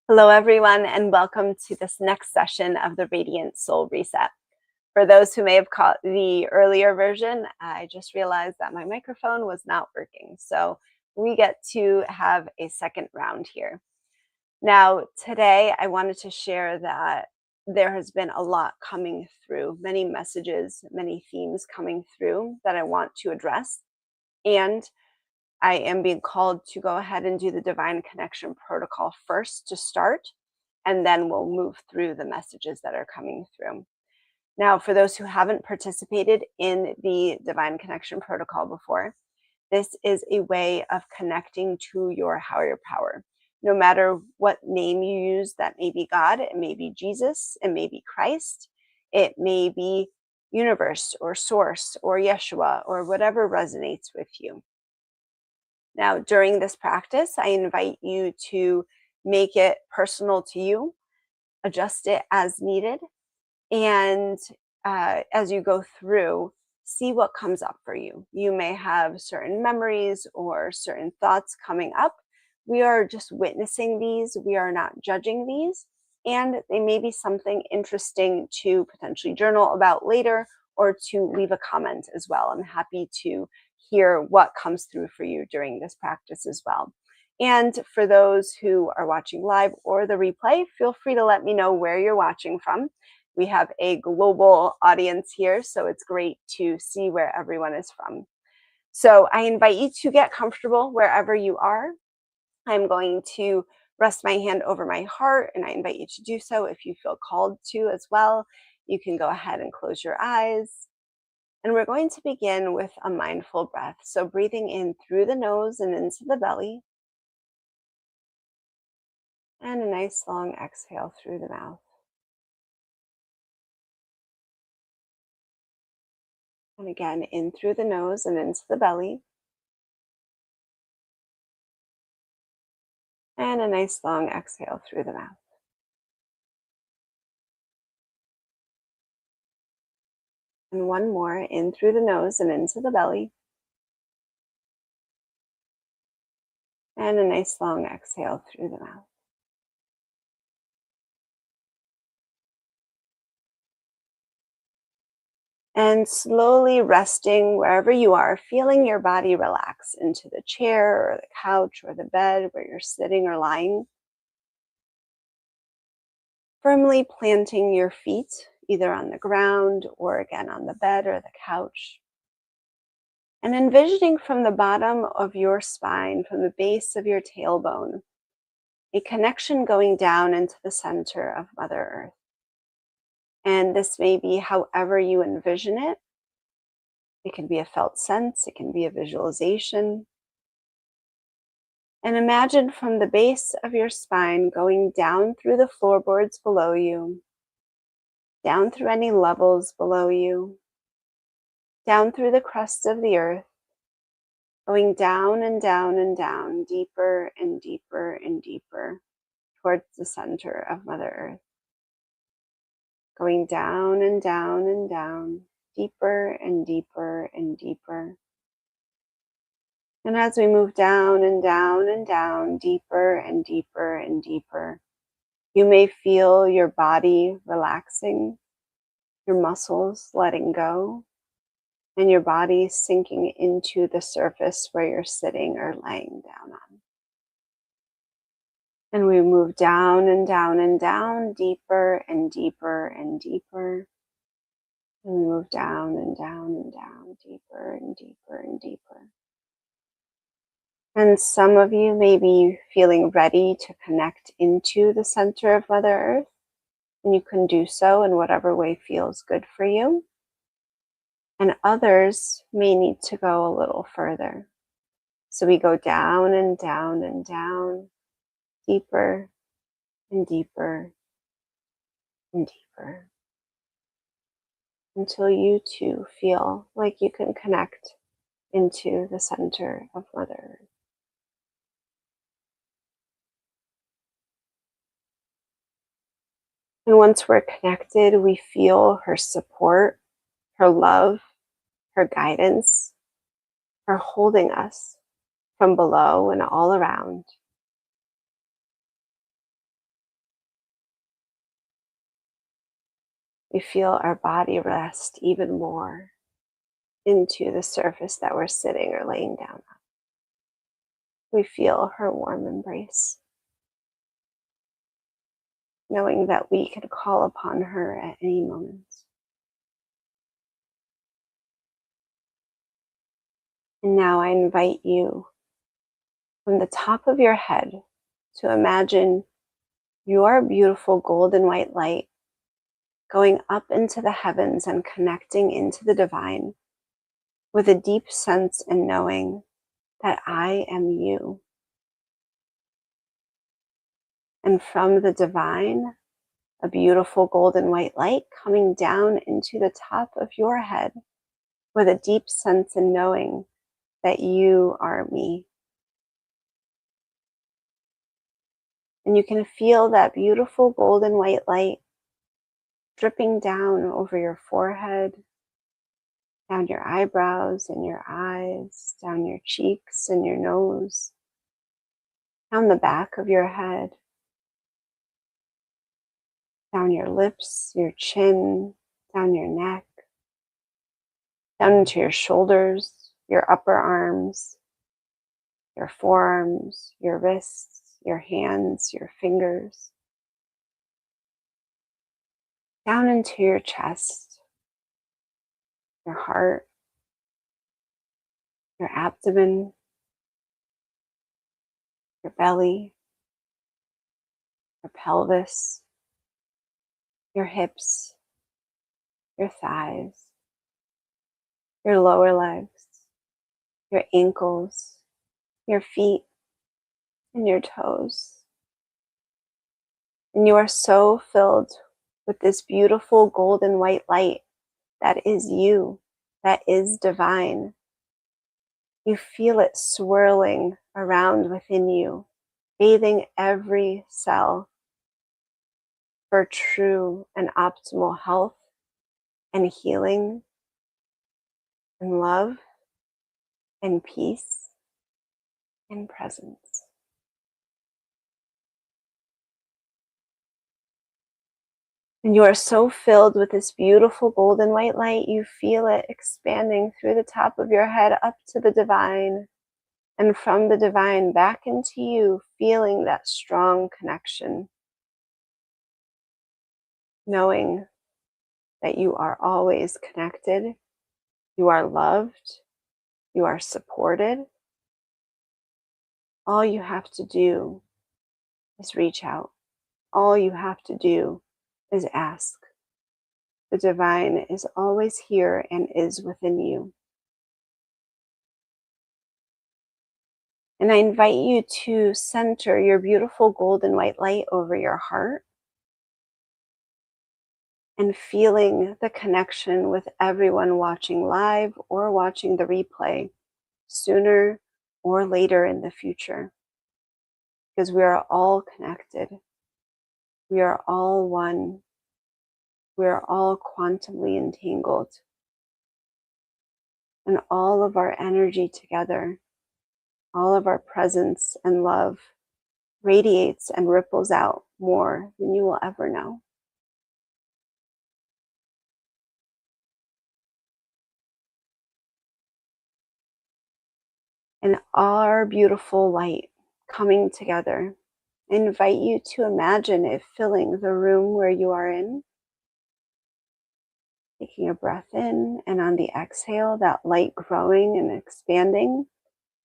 Hello, everyone, and welcome to this next session of the Radiant Soul Reset. For those who may have caught the earlier version, I just realized that my microphone was not working. So we get to have a second round here. Now, today I wanted to share that there has been a lot coming through, many messages, many themes coming through that I want to address. And I am being called to go ahead and do the Divine Connection protocol first to start, and then we'll move through the messages that are coming through. Now, for those who haven't participated in the Divine Connection protocol before, this is a way of connecting to your higher power. No matter what name you use, that may be God, it may be Jesus, it may be Christ, it may be universe or source or Yeshua or whatever resonates with you. Now, during this practice, I invite you to make it personal to you, adjust it as needed, and as you go through, see what comes up for you. You may have certain memories or certain thoughts coming up. We are just witnessing these. We are not judging these. And they may be something interesting to potentially journal about later or to leave a comment as well. I'm happy to hear what comes through for you during this practice as well. And for those who are watching live or the replay, feel free to let me know where you're watching from. We have a global audience here, so it's great to see where everyone is from. So I invite you to get comfortable wherever you are. I'm going to rest my hand over my heart, and I invite you to do so if you feel called to as well. You can go ahead and close your eyes. And we're going to begin with a mindful breath. So breathing in through the nose and into the belly. And a nice long exhale through the mouth. And again, in through the nose and into the belly. And a nice long exhale through the mouth. And one more, in through the nose and into the belly. And a nice long exhale through the mouth. And slowly resting wherever you are, feeling your body relax into the chair or the couch or the bed where you're sitting or lying. Firmly planting your feet either on the ground or again on the bed or the couch. And envisioning from the bottom of your spine, from the base of your tailbone, a connection going down into the center of Mother Earth. And this may be however you envision it. It can be a felt sense, it can be a visualization. And imagine from the base of your spine going down through the floorboards below you, down through any levels below you, down through the crust of the earth, going down and down and down, deeper and deeper and deeper towards the center of Mother Earth. Going down and down and down, deeper and deeper and deeper. And as we move down and down and down, deeper and deeper and deeper, you may feel your body relaxing, your muscles letting go, and your body sinking into the surface where you're sitting or laying down on. And we move down and down and down, deeper and deeper and deeper. And we move down and down and down, deeper and deeper and deeper. And some of you may be feeling ready to connect into the center of Mother Earth, and you can do so in whatever way feels good for you. And others may need to go a little further. So we go down and down and down, deeper and deeper and deeper, until you too feel like you can connect into the center of Mother Earth. And once we're connected, we feel her support, her love, her guidance, her holding us from below and all around. We feel our body rest even more into the surface that we're sitting or laying down on. We feel her warm embrace, knowing that we can call upon her at any moment. And now I invite you from the top of your head to imagine your beautiful golden white light going up into the heavens and connecting into the divine with a deep sense and knowing that I am you. And from the divine, a beautiful golden white light coming down into the top of your head with a deep sense and knowing that you are me. And you can feel that beautiful golden white light dripping down over your forehead, down your eyebrows and your eyes, down your cheeks and your nose, down the back of your head, down your lips, your chin, down your neck, down into your shoulders, your upper arms, your forearms, your wrists, your hands, your fingers, down into your chest, your heart, your abdomen, your belly, your pelvis, your hips, your thighs, your lower legs, your ankles, your feet, and your toes. And you are so filled with this beautiful golden white light that is you, that is divine. You feel it swirling around within you, bathing every cell for true and optimal health and healing and love and peace and presence. And you are so filled with this beautiful golden white light, you feel it expanding through the top of your head up to the divine, and from the divine back into you, feeling that strong connection, knowing that you are always connected, you are loved, you are supported. All you have to do is reach out. All you have to do is ask. The divine is always here and is within you. And I invite you to center your beautiful golden white light over your heart and feeling the connection with everyone watching live or watching the replay sooner or later in the future. Because we are all connected. We are all one. We are all quantumly entangled. And all of our energy together, all of our presence and love radiates and ripples out more than you will ever know. And our beautiful light coming together, I invite you to imagine it filling the room where you are in. Taking a breath in, and on the exhale, that light growing and expanding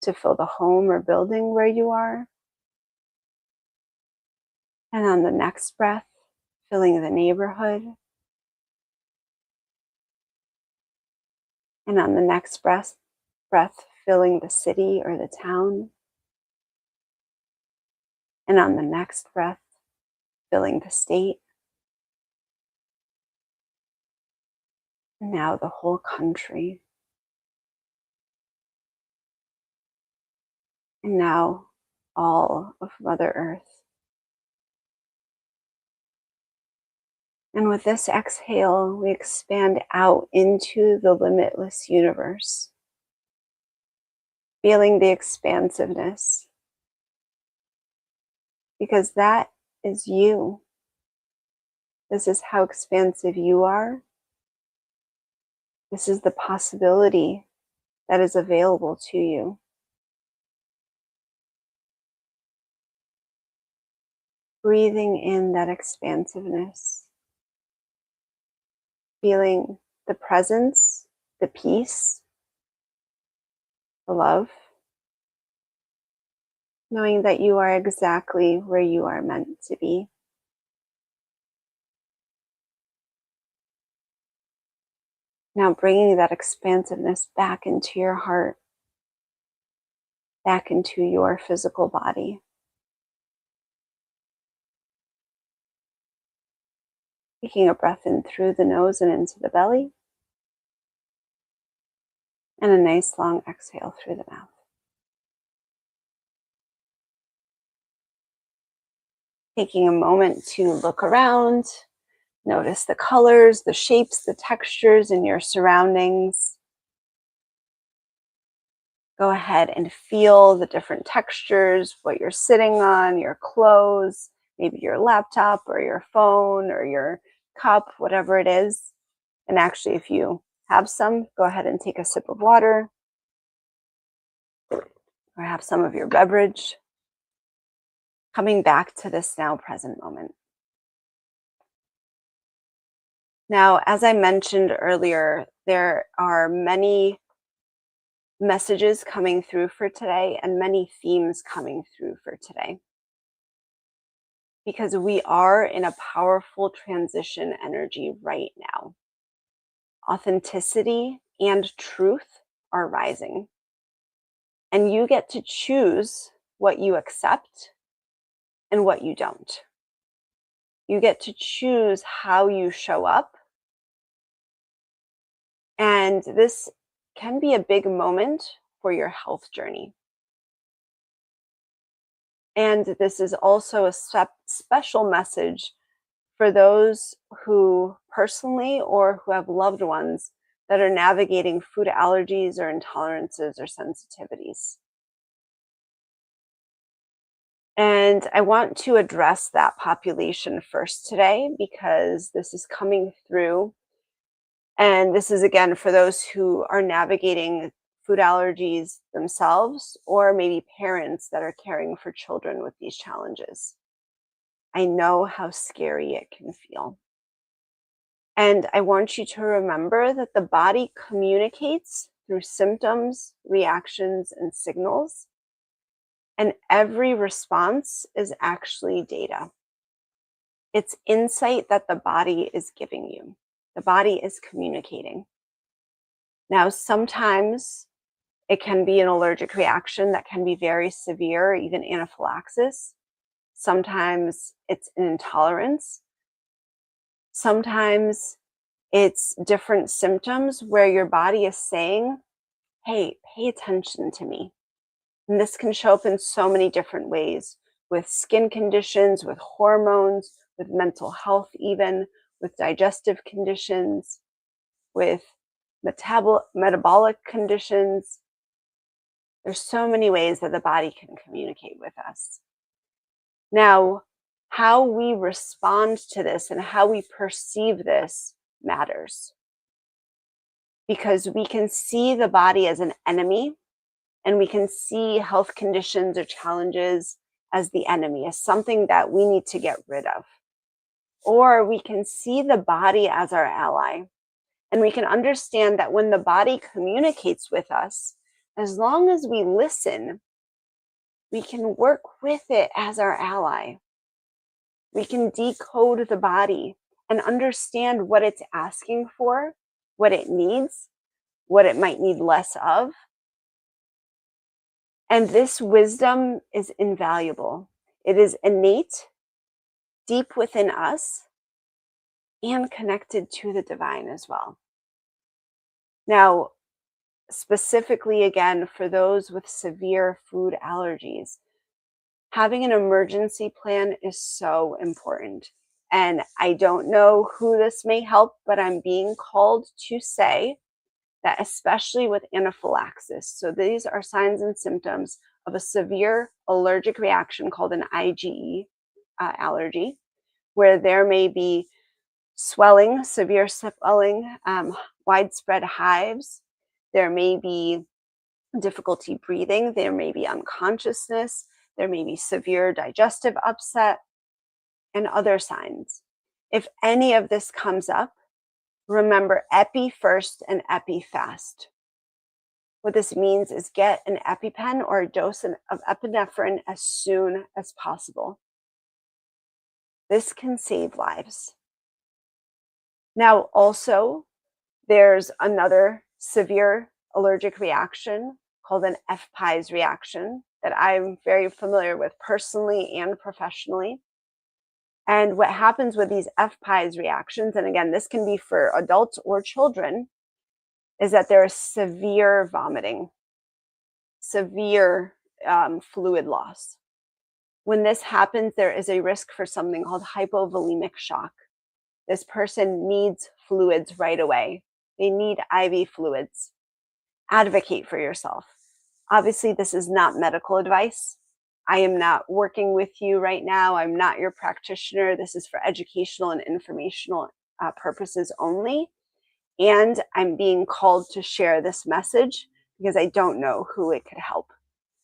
to fill the home or building where you are. And on the next breath, filling the neighborhood. And on the next breath, filling the city or the town. And on the next breath, filling the state. And now the whole country. And now all of Mother Earth. And with this exhale, we expand out into the limitless universe, feeling the expansiveness, because that is you. This is how expansive you are. This is the possibility that is available to you. Breathing in that expansiveness, feeling the presence, the peace, the love, knowing that you are exactly where you are meant to be. Now bringing that expansiveness back into your heart, back into your physical body. Taking a breath in through the nose and into the belly, and a nice long exhale through the mouth. Taking a moment to look around, notice the colors, the shapes, the textures in your surroundings. Go ahead and feel the different textures, what you're sitting on, your clothes, maybe your laptop or your phone or your cup, whatever it is. And actually, if you have some, go ahead and take a sip of water or have some of your beverage. Coming back to this now present moment. Now, as I mentioned earlier, there are many messages coming through for today and many themes coming through for today. Because we are in a powerful transition energy right now. Authenticity and truth are rising. And you get to choose what you accept and what you don't. You get to choose how you show up. And this can be a big moment for your health journey. And this is also a special message for those who personally or who have loved ones that are navigating food allergies or intolerances or sensitivities. And I want to address that population first today because this is coming through. And this is, again, for those who are navigating food allergies themselves or maybe parents that are caring for children with these challenges. I know how scary it can feel. And I want you to remember that the body communicates through symptoms, reactions, and signals. And every response is actually data. It's insight that the body is giving you. The body is communicating. Now, sometimes it can be an allergic reaction that can be very severe, even anaphylaxis. Sometimes it's an intolerance. Sometimes it's different symptoms where your body is saying, hey, pay attention to me. And this can show up in so many different ways, with skin conditions, with hormones, with mental health even, with digestive conditions, with metabolic conditions. There's so many ways that the body can communicate with us. Now, how we respond to this and how we perceive this matters. Because we can see the body as an enemy, and we can see health conditions or challenges as the enemy, as something that we need to get rid of. Or we can see the body as our ally. And we can understand that when the body communicates with us, as long as we listen, we can work with it as our ally. We can decode the body and understand what it's asking for, what it needs, what it might need less of. And this wisdom is invaluable. It is innate, deep within us, and connected to the divine as well. Now, specifically, again, for those with severe food allergies, having an emergency plan is so important. And I don't know who this may help, but I'm being called to say that especially with anaphylaxis, so these are signs and symptoms of a severe allergic reaction called an IgE allergy, where there may be Swelling, severe swelling, widespread hives. There may be difficulty breathing. There may be unconsciousness. There may be severe digestive upset and other signs. If any of this comes up, remember epi first and epi fast. What this means is get an EpiPen or a dose of epinephrine as soon as possible. This can save lives. Now, also, there's another severe allergic reaction called an FPIES reaction that I'm very familiar with personally and professionally. And what happens with these FPIES reactions, and again, this can be for adults or children, is that there is severe vomiting, severe fluid loss. When this happens, there is a risk for something called hypovolemic shock. This person needs fluids right away. They need IV fluids. Advocate for yourself. Obviously, this is not medical advice. I am not working with you right now. I'm not your practitioner. This is for educational and informational purposes only. And I'm being called to share this message because I don't know who it could help.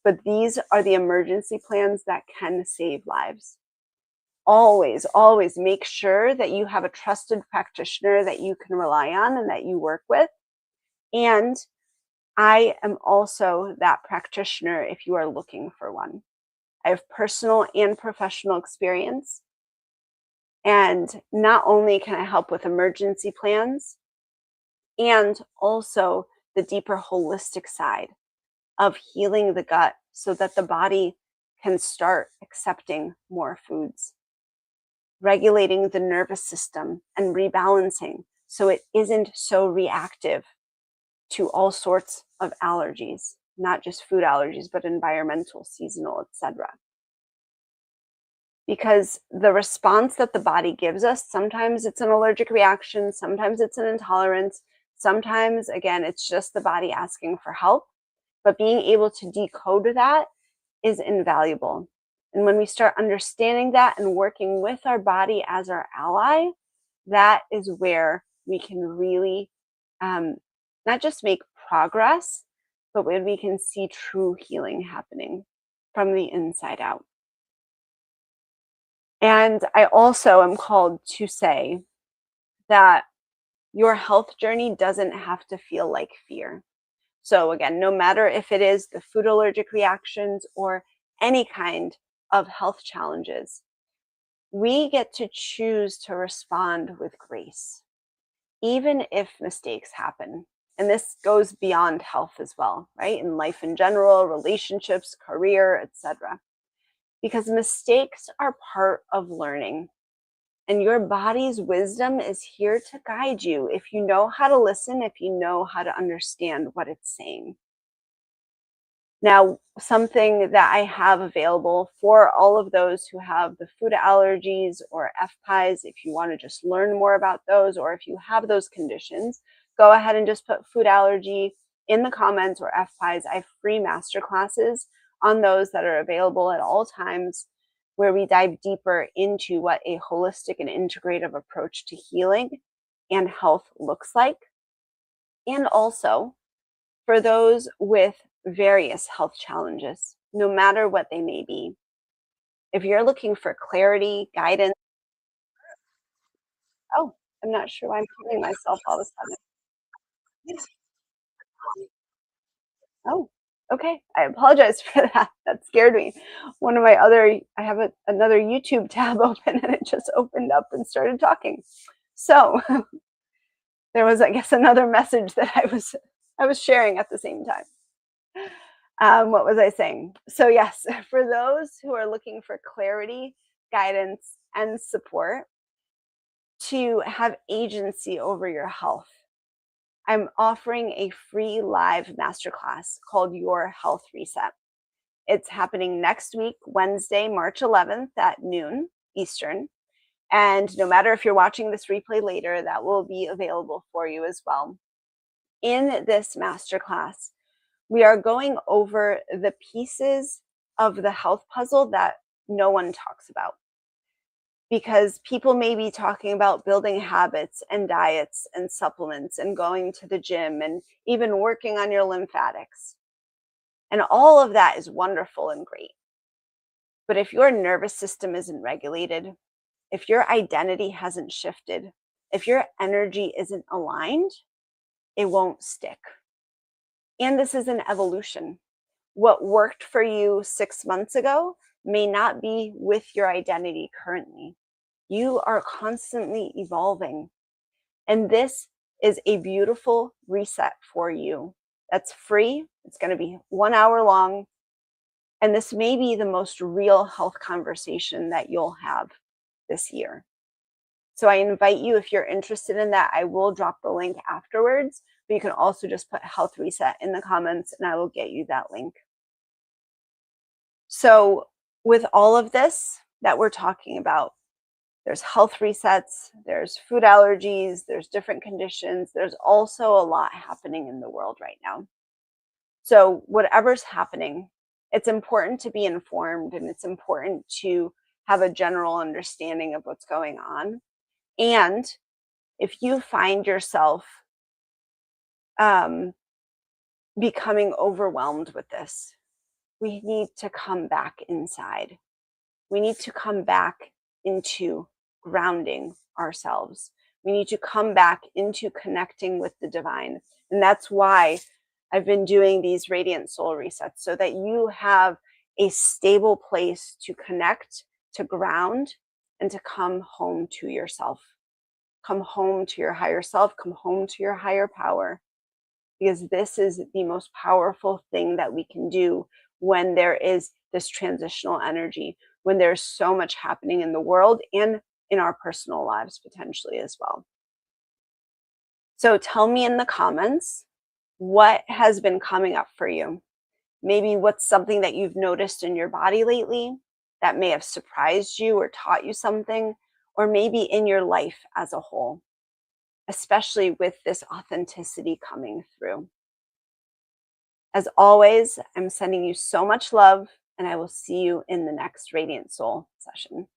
But these are the emergency plans that can save lives. Always, always make sure that you have a trusted practitioner that you can rely on and that you work with. And I am also that practitioner if you are looking for one. I have personal and professional experience. And not only can I help with emergency plans, and also the deeper holistic side of healing the gut so that the body can start accepting more foods, regulating the nervous system and rebalancing so it isn't so reactive to all sorts of allergies, not just food allergies, but environmental, seasonal, etc. Because the response that the body gives us, sometimes it's an allergic reaction, sometimes it's an intolerance, sometimes, again, it's just the body asking for help. But being able to decode that is invaluable. And when we start understanding that and working with our body as our ally, that is where we can really not just make progress, but when we can see true healing happening from the inside out. And I also am called to say that your health journey doesn't have to feel like fear. So again, no matter if it is the food allergic reactions or any kind of health challenges, we get to choose to respond with grace, even if mistakes happen. And this goes beyond health as well, right? In life in general, relationships, career, etc. Because mistakes are part of learning. And your body's wisdom is here to guide you if you know how to listen, if you know how to understand what it's saying. Now, something that I have available for all of those who have the food allergies or FPIES, if you want to just learn more about those, or if you have those conditions, go ahead and just put food allergy in the comments or FPIES. I have free masterclasses on those that are available at all times, where we dive deeper into what a holistic and integrative approach to healing and health looks like. And also for those with various health challenges, no matter what they may be. If you're looking for clarity, guidance, oh, I'm not sure why I'm hearing myself all of a sudden. Oh, okay. I apologize for that. That scared me. I have another YouTube tab open and it just opened up and started talking. So there was, I guess, another message that I was sharing at the same time. What was I saying? So yes, for those who are looking for clarity, guidance, and support to have agency over your health, I'm offering a free live masterclass called Your Health Reset. It's happening next week, Wednesday, March 11th at noon Eastern. And no matter if you're watching this replay later, that will be available for you as well. In this masterclass, we are going over the pieces of the health puzzle that no one talks about. because people may be talking about building habits and diets and supplements and going to the gym and even working on your lymphatics. And all of that is wonderful and great. But if your nervous system isn't regulated, if your identity hasn't shifted, if your energy isn't aligned, it won't stick. And this is an evolution. What worked for you 6 months ago may not be with your identity currently. You are constantly evolving. And this is a beautiful reset for you. That's free. It's going to be 1 hour long. And this may be the most real health conversation that you'll have this year. So I invite you, if you're interested in that, I will drop the link afterwards, but you can also just put health reset in the comments and I will get you that link. So with all of this that we're talking about, there's health resets, there's food allergies, there's different conditions. There's also a lot happening in the world right now. So whatever's happening, it's important to be informed and it's important to have a general understanding of what's going on. And if you find yourself becoming overwhelmed with this, we need to come back inside. We need to come back into grounding ourselves. We need to come back into connecting with the divine. And that's why I've been doing these radiant soul resets, so that you have a stable place to connect, to ground, and to come home to yourself. Come home to your higher self, come home to your higher power, because this is the most powerful thing that we can do when there is this transitional energy, when there's so much happening in the world and in our personal lives potentially as well. So tell me in the comments, what has been coming up for you? Maybe what's something that you've noticed in your body lately that may have surprised you or taught you something, or maybe in your life as a whole, especially with this authenticity coming through. As always, I'm sending you so much love, and I will see you in the next Radiant Soul session.